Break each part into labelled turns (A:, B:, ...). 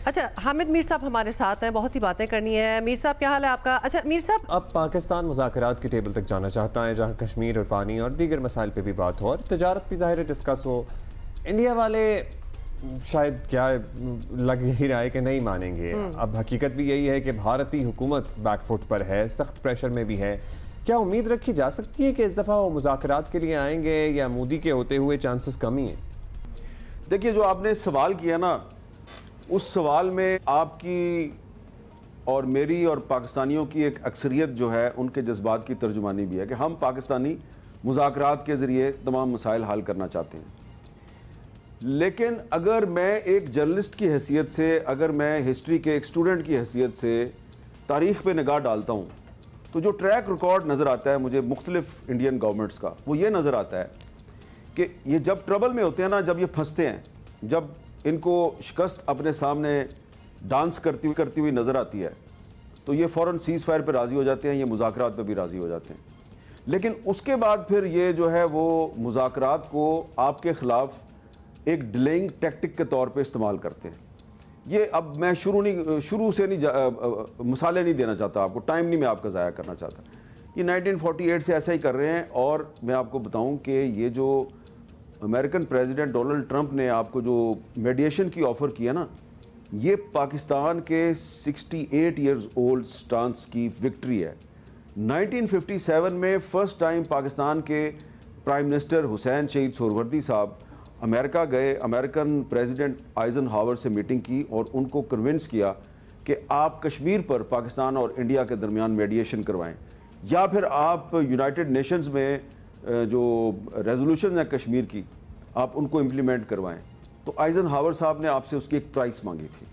A: अच्छा, हामिद मीर साहब हमारे साथ हैं, बहुत सी बातें करनी है। मीर साहब क्या हाल है आपका? अच्छा मीर साहब,
B: अब पाकिस्तान मुज़ाकरात की टेबल तक जाना चाहता है जहाँ कश्मीर और पानी और दीगर मसाइल पे भी बात हो और तजारत भी ज़ाहिर डिस्कस हो। इंडिया वाले शायद क्या लग यही रहा है कि नहीं मानेंगे। अब हकीकत भी यही है कि भारतीय हुकूमत बैकफुट पर है, सख्त प्रेशर में भी है। क्या उम्मीद रखी जा सकती है कि इस दफ़ा वो मुज़ाकरात के लिए आएंगे या मोदी के होते हुए चांसेस कम ही हैं?
C: देखिए, जो आपने सवाल किया ना, उस सवाल में आपकी और मेरी और पाकिस्तानियों की एक अक्सरियत जो है उनके जज्बात की तर्जुमानी भी है कि हम पाकिस्तानी मुज़ाकरात के ज़रिए तमाम मसाइल हल करना चाहते हैं। लेकिन अगर मैं एक जर्नलिस्ट की हैसियत से, अगर मैं हिस्ट्री के एक स्टूडेंट की हैसियत से तारीख़ पे निगाह डालता हूँ, तो जो ट्रैक रिकॉर्ड नज़र आता है मुझे मुख्तलिफ इंडियन गवर्नमेंट्स का, वो ये नज़र आता है कि ये जब ट्रबल में होते हैं ना, जब ये फंसते हैं, जब इनको शिकस्त अपने सामने डांस करती हुई नज़र आती है, तो ये फ़ौरन सीज़ फायर पर राज़ी हो जाते हैं, ये मुज़ाकरात पर भी राज़ी हो जाते हैं। लेकिन उसके बाद फिर ये जो है वो मुज़ाकरात को आपके ख़िलाफ़ एक डिलेइंग टैक्टिक के तौर पे इस्तेमाल करते हैं। ये अब मैं शुरू से नहीं मिसालें नहीं देना चाहता आपको, टाइम नहीं मैं आपका ज़ाया करना चाहता। ये 1948 से ऐसा ही कर रहे हैं। और मैं आपको बताऊं कि ये जो अमेरिकन प्रेसिडेंट डोनाल्ड ट्रंप ने आपको जो मीडिएशन की ऑफ़र किया ना, ये पाकिस्तान के 68 ईयर्स ओल्ड स्टांस की विक्ट्री है। 1957 में फ़र्स्ट टाइम पाकिस्तान के प्राइम मिनिस्टर हुसैन शहीद सोहरावर्दी साहब अमेरिका गए, अमेरिकन प्रेसिडेंट आइजनहावर से मीटिंग की और उनको कन्विंस किया कि आप कश्मीर पर पाकिस्तान और इंडिया के दरमियान मीडिएशन करवाएं, या फिर आप यूनाइटेड नेशंस में जो रेजोल्यूशन है कश्मीर की, आप उनको इम्प्लीमेंट करवाएं। तो आइजनहावर साहब ने आपसे उसकी एक प्राइस मांगी थी,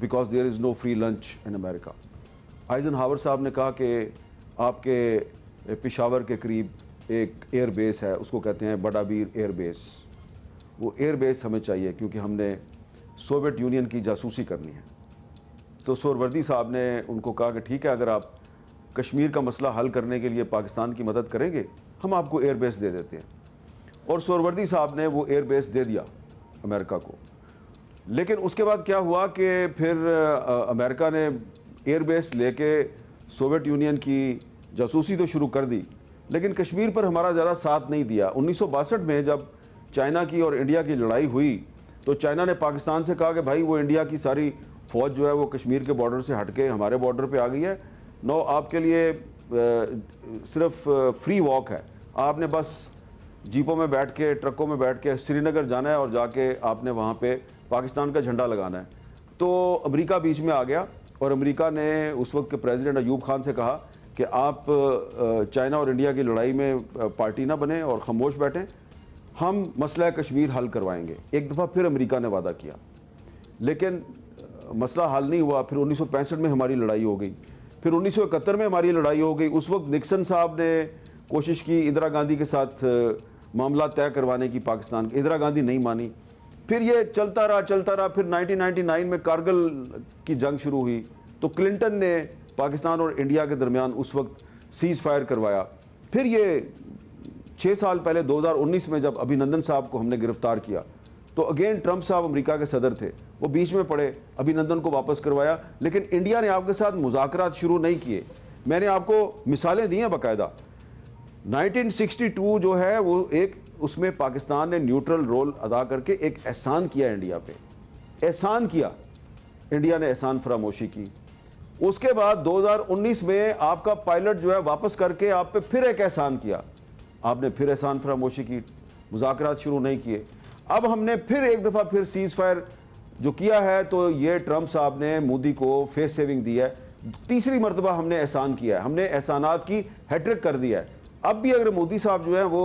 C: because there is no free lunch in America. Eisenhower साहब ने कहा कि आपके पेशावर के करीब एक एयर बेस है, उसको कहते हैं बडाबीर एयर बेस। वो एयर बेस हमें चाहिए क्योंकि हमने सोवियत यूनियन की जासूसी करनी है। तो सोहरावर्दी साहब ने उनको कहा कि ठीक है, अगर आप कश्मीर का मसला हल करने के लिए पाकिस्तान की मदद करेंगे, हम आपको एयर बेस दे देते हैं। और सोहरावर्दी साहब ने वो एयर बेस दे दिया अमेरिका को। लेकिन उसके बाद क्या हुआ कि फिर अमेरिका ने एयर बेस लेके सोवियत यूनियन की जासूसी तो शुरू कर दी, लेकिन कश्मीर पर हमारा ज़्यादा साथ नहीं दिया। 1962 में जब चाइना की और इंडिया की लड़ाई हुई, तो चाइना ने पाकिस्तान से कहा कि भाई वो इंडिया की सारी फ़ौज जो है वो कश्मीर के बॉर्डर से हट के हमारे बॉर्डर पे आ गई है, नो आपके लिए सिर्फ फ्री वॉक है, आपने बस जीपों में बैठ के, ट्रकों में बैठ के श्रीनगर जाना है और जाके आपने वहाँ पे पाकिस्तान का झंडा लगाना है। तो अमेरिका बीच में आ गया और अमेरिका ने उस वक्त के प्रेसिडेंट अयूब खान से कहा कि आप चाइना और इंडिया की लड़ाई में पार्टी ना बने और खामोश बैठें, हम मसला कश्मीर हल करवाएंगे। एक दफ़ा फिर अमेरिका ने वादा किया, लेकिन मसला हल नहीं हुआ। फिर 1965 में हमारी लड़ाई हो गई, फिर 1971 में हमारी लड़ाई हो गई। उस वक्त निक्सन साहब ने कोशिश की इंदिरा गांधी के साथ मामला तय करवाने की पाकिस्तान की, इंदिरा गांधी नहीं मानी। फिर ये चलता रहा। फिर 1999 में कारगिल की जंग शुरू हुई, तो क्लिंटन ने पाकिस्तान और इंडिया के दरमियान उस वक्त सीज़ फायर करवाया। फिर ये 6 साल पहले 2019 में जब अभिनंदन साहब को हमने गिरफ्तार किया, तो अगेन ट्रंप साहब अमेरिका के सदर थे, वो बीच में पड़े, अभिनंदन को वापस करवाया। लेकिन इंडिया ने आपके साथ मुज़ाकरात शुरू नहीं किए। मैंने आपको मिसालें दी हैं बाकायदा। 1962 जो है वो एक, उसमें पाकिस्तान ने न्यूट्रल रोल अदा करके एक एहसान किया इंडिया पे, एहसान किया, इंडिया ने एहसान फरामोशी की। उसके बाद 2019 में आपका पायलट जो है वापस करके आप पे फिर एक एहसान किया, आपने फिर एहसान फरामोशी की, मुज़ाकरात शुरू नहीं किए। अब हमने फिर एक दफ़ा फिर सीज़ फायर जो किया है, तो ये ट्रंप साहब ने मोदी को फेस सेविंग दी है। तीसरी मरतबा हमने एहसान किया है, हमने एहसानात की हैट्रिक कर दिया है। अब भी अगर मोदी साहब जो है वो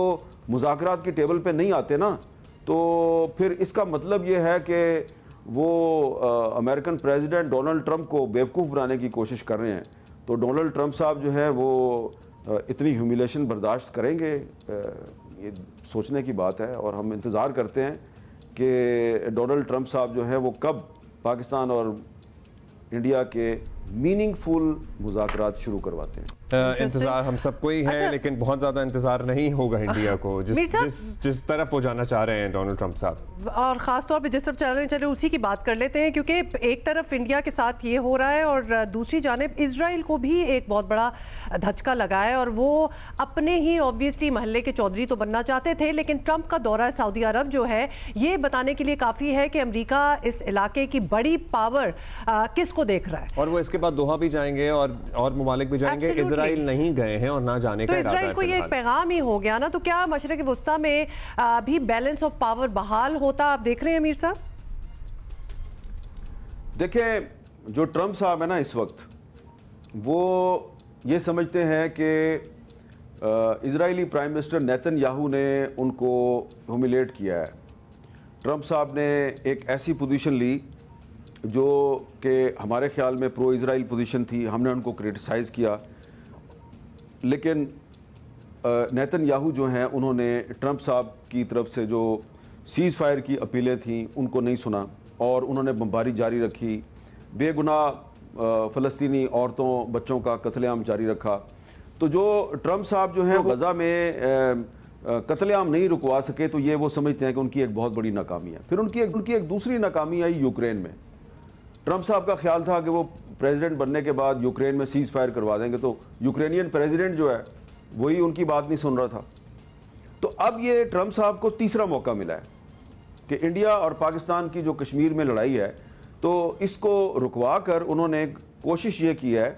C: मुज़ाकरात की टेबल पे नहीं आते ना, तो फिर इसका मतलब ये है कि वो अमेरिकन प्रेसिडेंट डोनाल्ड ट्रंप को बेवकूफ़ बनाने की कोशिश कर रहे हैं। तो डोनाल्ड ट्रंप साहब जो है वो इतनी ह्यूमिलेशन बर्दाश्त करेंगे, ये सोचने की बात है। और हम इंतज़ार करते हैं कि डोनाल्ड ट्रंप साहब जो है वो कब पाकिस्तान और इंडिया के मीनिंगफुल मुज़ाकरात शुरू करवाते हैं।
B: इंतजार हम सबको ही है,
A: अच्छा।
B: लेकिन बहुत ज़्यादा इंतजार नहीं होगा इंडिया को जिस तरफ वो जाना चाह रहे हैं डोनाल्ड ट्रंप साहब।
A: और ख़ास तौर पे जिस तरफ चल रहे हैं, चले उसी की बात कर लेते हैं, क्योंकि एक तरफ इंडिया के साथ ये हो रहा है और दूसरी जानिब इजराइल को भी एक बहुत बड़ा धचका लगा है। और वो अपने ही ऑब्वियसली महल्ले के चौधरी तो बनना चाहते थे, लेकिन ट्रंप का दौरा सऊदी अरब जो है ये बताने के लिए काफ़ी है कि अमेरिका इस इलाके की बड़ी पावर किसको देख रहा है।
B: और वो इसके बाद दोहा भी जाएंगे और ममालिक भी जाएंगे।
A: Absolutely.
B: इजराइल नहीं गए हैं और ना जाने
A: तो
B: का इरादा है
A: इजराइल को ये एक
B: फिलहाल।
A: पैगाम ही हो गया ना। तो क्या मशरक़ वस्ता में भी बैलेंस ऑफ पावर बहाल होता आप देख रहे हैं अमीर साहब?
C: देखिए, जो ट्रंप साहब है ना इस वक्त, वो ये समझते हैं कि इजरायली प्राइम मिनिस्टर नेतन्याहू ने उनको ह्यूमिलेट किया है। ट्रंप साहब ने एक ऐसी पोजीशन ली जो कि हमारे ख्याल में प्रो इजराइल पोजीशन थी, हमने उनको क्रिटिसाइज़ किया, लेकिन नेतन्याहू जो हैं उन्होंने ट्रंप साहब की तरफ से जो सीज़ फायर की अपीलें थीं उनको नहीं सुना और उन्होंने बमबारी जारी रखी, बेगुनाह फ़लस्तीनी औरतों बच्चों का कत्लेआम जारी रखा। तो जो ट्रंप साहब जो हैं गज़ा में कत्लेआम नहीं रुकवा सके, तो ये वो समझते हैं कि उनकी एक बहुत बड़ी नाकामी है। फिर उनकी एक दूसरी नाकामी आई यूक्रेन में। ट्रंप साहब का ख्याल था कि वो प्रेसिडेंट बनने के बाद यूक्रेन में सीज़ फायर करवा देंगे, तो यूक्रेनियन प्रेसिडेंट जो है वही उनकी बात नहीं सुन रहा था। तो अब ये ट्रंप साहब को तीसरा मौका मिला है कि इंडिया और पाकिस्तान की जो कश्मीर में लड़ाई है, तो इसको रुकवा कर उन्होंने कोशिश ये की है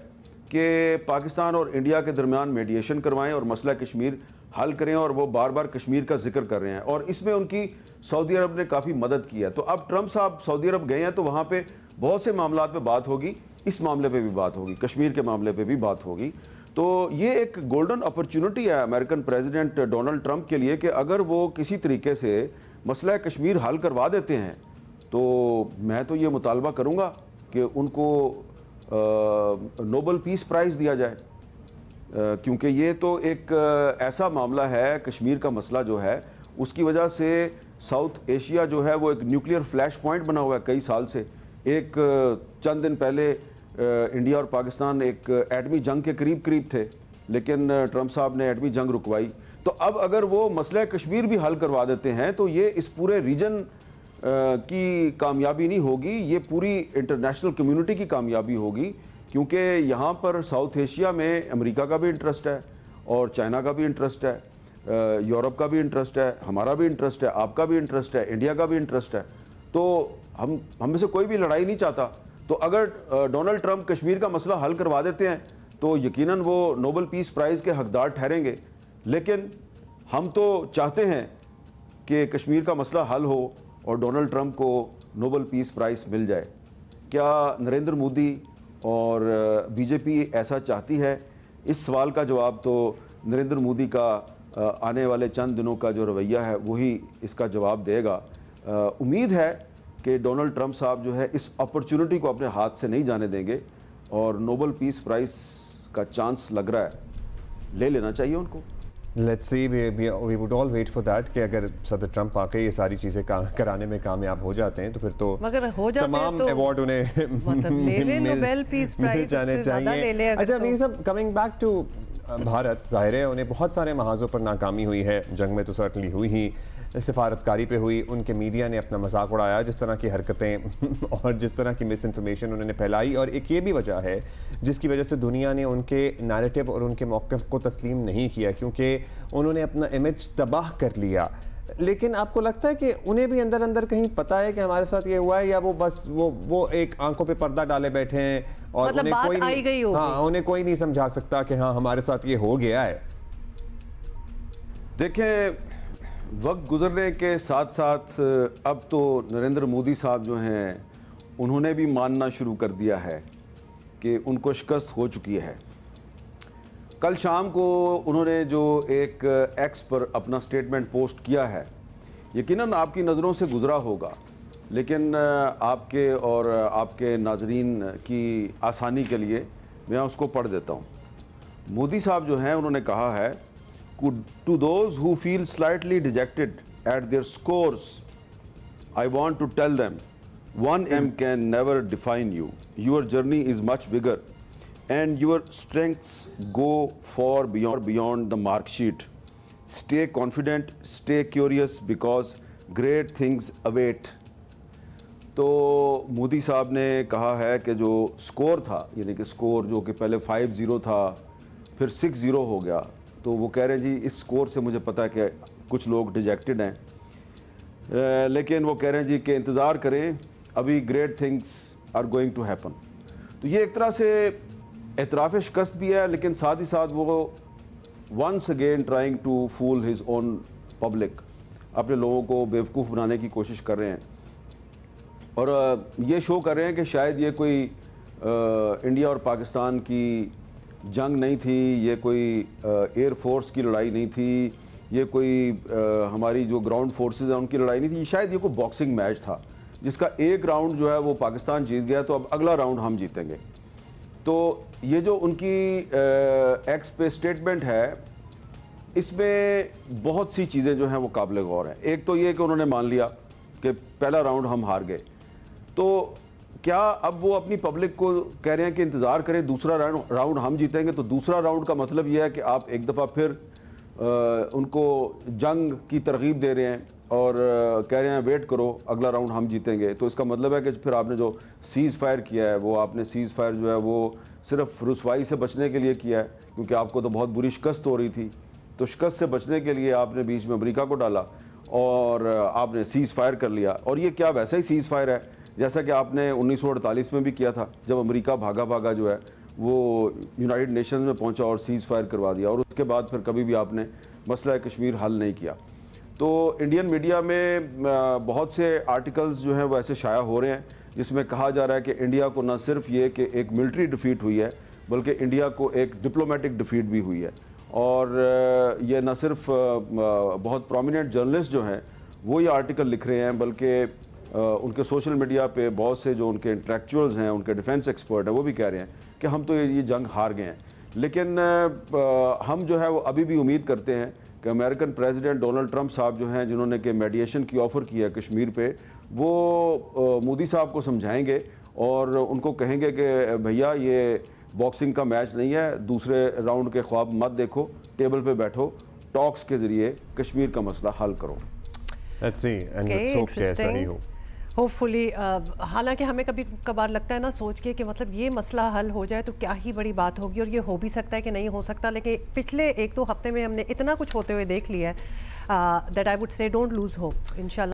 C: कि पाकिस्तान और इंडिया के दरमियान मीडिएशन करवाएं और मसला कश्मीर हल करें। और वो बार बार कश्मीर का जिक्र कर रहे हैं और इसमें उनकी सऊदी अरब ने काफ़ी मदद की है। तो अब ट्रंप साहब सऊदी अरब गए हैं तो वहाँ पे बहुत से मामलात पे बात होगी, इस मामले पे भी बात होगी, कश्मीर के मामले पे भी बात होगी। तो ये एक गोल्डन अपॉर्चुनिटी है अमेरिकन प्रेसिडेंट डोनाल्ड ट्रंप के लिए कि अगर वो किसी तरीके से मसला कश्मीर हल करवा देते हैं तो मैं तो ये मुतालबा करूँगा कि उनको नोबल पीस प्राइज़ दिया जाए, क्योंकि ये तो एक ऐसा मामला है, कश्मीर का मसला जो है उसकी वजह से साउथ एशिया जो है वो एक न्यूक्लियर फ्लैश पॉइंट बना हुआ है कई साल से। एक चंद दिन पहले इंडिया और पाकिस्तान एक एटमी जंग के करीब थे, लेकिन ट्रंप साहब ने एटमी जंग रुकवाई। तो अब अगर वो मसला कश्मीर भी हल करवा देते हैं तो ये इस पूरे रीजन की कामयाबी नहीं होगी, ये पूरी इंटरनेशनल कम्युनिटी की कामयाबी होगी, क्योंकि यहाँ पर साउथ एशिया में अमेरिका का भी इंटरेस्ट है और चाइना का भी इंटरेस्ट है, यूरोप का भी इंटरेस्ट है, हमारा भी इंटरेस्ट है, आपका भी इंटरेस्ट है, इंडिया का भी इंटरेस्ट है। तो हम में से कोई भी लड़ाई नहीं चाहता। तो अगर डोनाल्ड ट्रंप कश्मीर का मसला हल करवा देते हैं तो यकीनन वो नोबल पीस प्राइज़ के हकदार ठहरेंगे। लेकिन हम तो चाहते हैं कि कश्मीर का मसला हल हो और डोनाल्ड ट्रंप को नोबल पीस प्राइज़ मिल जाए। क्या नरेंद्र मोदी और बीजेपी ऐसा चाहती है? इस सवाल का जवाब तो नरेंद्र मोदी का आने वाले चंद दिनों का जो रवैया है वही इसका जवाब देगा। उम्मीद है कि डोनाल्ड ट्रंप साहब जो है इस अपॉर्चुनिटी को अपने हाथ से नहीं जाने देंगे और नोबल पीस प्राइज़ का चांस लग रहा है, ले लेना चाहिए उनको।
B: Let's see, we would all wait for that कि अगर सदर ट्रंप आके ये सारी चीज़ें कराने में कामयाब हो जाते हैं तो फिर तो
A: मगर हो जाते
B: तमाम
A: तो
B: अवार्ड उन्हें
A: मतलब ले ले नोबेल पीस प्राइज
B: जाने चाहिए। अच्छा अमीर साहब, कमिंग बैक टू भारत, ज़ाहिर है उन्हें बहुत सारे महाजों पर नाकामी हुई है, जंग में तो सर्टनली हुई ही, सिफारतकारी पे हुई, उनके मीडिया ने अपना मजाक उड़ाया, जिस तरह की हरकतें और जिस तरह की मिस इन्फॉर्मेशन उन्होंने फैलाई। और एक ये भी वजह है जिसकी वजह से दुनिया ने उनके नैरेटिव और उनके मौक़िफ़ को तस्लीम नहीं किया, क्योंकि उन्होंने अपना इमेज तबाह कर लिया। लेकिन आपको लगता है कि उन्हें भी अंदर अंदर कहीं पता है कि हमारे साथ ये हुआ है, या वो बस वो एक आंखों पे पर्दा डाले बैठे हैं और
A: मतलब
B: उन्हें कोई
A: आई गई होगी।
B: हाँ, उन्हें कोई नहीं समझा सकता कि हाँ हमारे साथ ये हो गया है?
C: देखें, वक्त गुजरने के साथ साथ अब तो नरेंद्र मोदी साहब जो हैं उन्होंने भी मानना शुरू कर दिया है कि उनको शिकस्त हो चुकी है। कल शाम को उन्होंने जो एक एक्स पर अपना स्टेटमेंट पोस्ट किया है, यकीनन आपकी नज़रों से गुजरा होगा, लेकिन आपके और आपके नाजरीन की आसानी के लिए मैं उसको पढ़ देता हूँ। मोदी साहब जो हैं उन्होंने कहा है, To those who feel slightly dejected at their scores, I want to tell them One M can never define you. Your journey is much bigger and your strengths go far beyond the mark sheet. Stay confident, stay curious because great things await. तो मोदी साहब ने कहा है कि जो score था, यानी कि स्कोर जो कि पहले 5-0 था फिर 6-0 हो गया, तो वो कह रहे हैं जी इस स्कोर से मुझे पता है कि कुछ लोग डिजेक्टेड हैं, लेकिन वो कह रहे हैं जी कि इंतज़ार करें, अभी great things are going to happen. तो ये एक तरह से एतराफ़ शिकस्त भी है, लेकिन साथ ही साथ वो once again trying to fool his own public, अपने लोगों को बेवकूफ़ बनाने की कोशिश कर रहे हैं और ये शो कर रहे हैं कि शायद ये कोई इंडिया और पाकिस्तान की जंग नहीं थी, ये कोई एयर फोर्स की लड़ाई नहीं थी, ये कोई हमारी जो ग्राउंड फोर्सेस हैं उनकी लड़ाई नहीं थी, शायद ये कोई बॉक्सिंग मैच था जिसका एक राउंड जो है वो पाकिस्तान जीत गया, तो अब अगला राउंड हम जीतेंगे। तो ये जो उनकी एक्स पे स्टेटमेंट है, इसमें बहुत सी चीज़ें जो हैं वो काबिल गौर हैं। एक तो ये कि उन्होंने मान लिया कि पहला राउंड हम हार गए, तो क्या अब वो अपनी पब्लिक को कह रहे हैं कि इंतज़ार करें, दूसरा राउंड हम जीतेंगे? तो दूसरा राउंड का मतलब यह है कि आप एक दफ़ा फिर उनको जंग की तरगीब दे रहे हैं और कह रहे हैं वेट करो, अगला राउंड हम जीतेंगे। तो इसका मतलब है कि फिर आपने जो सीज़ फायर किया है, वो आपने सीज़ फायर जो है वो सिर्फ रुसवाई से बचने के लिए किया है, क्योंकि आपको तो बहुत बुरी शिकस्त हो रही थी, तो शिकस्त से बचने के लिए आपने बीच में अमेरिका को डाला और आपने सीज़ फायर कर लिया। और ये क्या वैसा ही सीज़ फायर है जैसा कि आपने 1948 में भी किया था, जब अमेरिका भागा भागा जो है वो यूनाइटेड नेशंस में पहुंचा और सीज़ फायर करवा दिया, और उसके बाद फिर कभी भी आपने मसला कश्मीर हल नहीं किया। तो इंडियन मीडिया में बहुत से आर्टिकल्स जो हैं वो ऐसे शाया हो रहे हैं जिसमें कहा जा रहा है कि इंडिया को न सिर्फ ये कि एक मिलिट्री डिफीट हुई है, बल्कि इंडिया को एक डिप्लोमेटिक डिफीट भी हुई है। और ये न सिर्फ बहुत प्रोमिनेंट जर्नलिस्ट जो हैं वो ये आर्टिकल लिख रहे हैं, बल्कि उनके सोशल मीडिया पे बहुत से जो उनके इंटेलेक्चुअल्स हैं, उनके डिफेंस एक्सपर्ट हैं, वो भी कह रहे हैं कि हम तो ये जंग हार गए हैं। लेकिन हम जो है वो अभी भी उम्मीद करते हैं कि अमेरिकन प्रेसिडेंट डोनाल्ड ट्रंप साहब जो हैं, जिन्होंने कि मेडिएशन की ऑफ़र की है कश्मीर पे, वो मोदी साहब को समझाएंगे और उनको कहेंगे कि भैया ये बॉक्सिंग का मैच नहीं है, दूसरे राउंड के ख्वाब मत देखो, टेबल पे बैठो, टॉक्स के ज़रिए कश्मीर का मसला हल करो।
B: Let's see and let's hope कि ऐसा ही हो।
A: होपफुली हालांकि हमें कभी कभार लगता है ना सोच के कि मतलब ये मसला हल हो जाए तो क्या ही बड़ी बात होगी, और ये हो भी सकता है कि नहीं हो सकता, लेकिन पिछले 1-2 हफ्ते में हमने इतना कुछ होते हुए देख लिया है that I would say don't lose hope. इंशाल्लाह